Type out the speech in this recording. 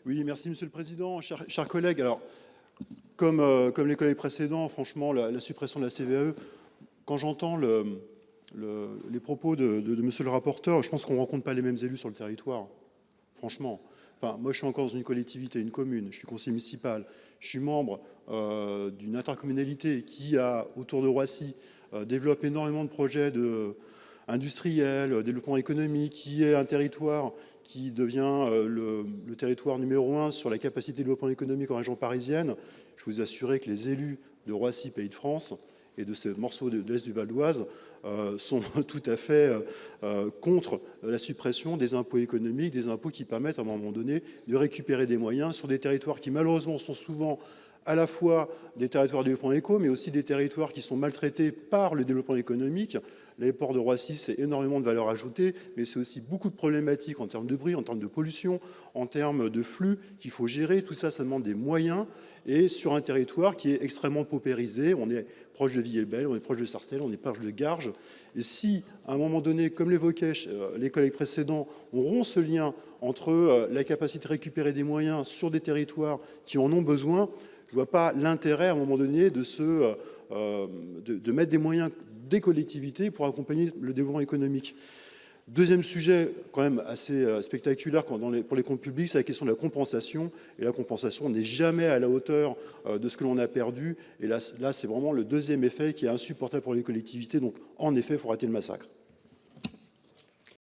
Oui, merci Monsieur le Président. Chers collègues, alors, comme les collègues précédents, franchement, la suppression de la CVAE, quand j'entends les propos de Monsieur le rapporteur, je pense qu'on ne rencontre pas les mêmes élus sur le territoire, franchement. Enfin, moi, je suis encore dans une collectivité, une commune, je suis conseiller municipal, je suis membre d'une intercommunalité qui a, autour de Roissy, développe énormément de projets industriels, développement économique, qui est un territoire qui devient le territoire numéro 1 sur la capacité de développement économique en région parisienne. Je vous assurer que les élus de Roissy, Pays de France, et de ce morceau de l'Est du Val d'Oise sont tout à fait contre la suppression des impôts économiques, des impôts qui permettent à un moment donné de récupérer des moyens sur des territoires qui malheureusement sont souvent à la fois des territoires de développement éco, mais aussi des territoires qui sont maltraités par le développement économique. Les ports de Roissy, c'est énormément de valeur ajoutée, mais c'est aussi beaucoup de problématiques en termes de bruit, en termes de pollution, en termes de flux qu'il faut gérer. Tout ça, ça demande des moyens. Et sur un territoire qui est extrêmement paupérisé, on est proche de Villers-le-Bel, on est proche de Sarcelles, on est proche de Garges. Et si, à un moment donné, comme l'évoquaient les collègues précédents, on rompt ce lien entre la capacité de récupérer des moyens sur des territoires qui en ont besoin, je ne vois pas l'intérêt, à un moment donné, de mettre des moyens des collectivités pour accompagner le développement économique. Deuxième sujet, quand même assez spectaculaire pour les comptes publics, c'est la question de la compensation. Et la compensation n'est jamais à la hauteur de ce que l'on a perdu. Et là c'est vraiment le deuxième effet qui est insupportable pour les collectivités. Donc, en effet, il faut arrêter le massacre.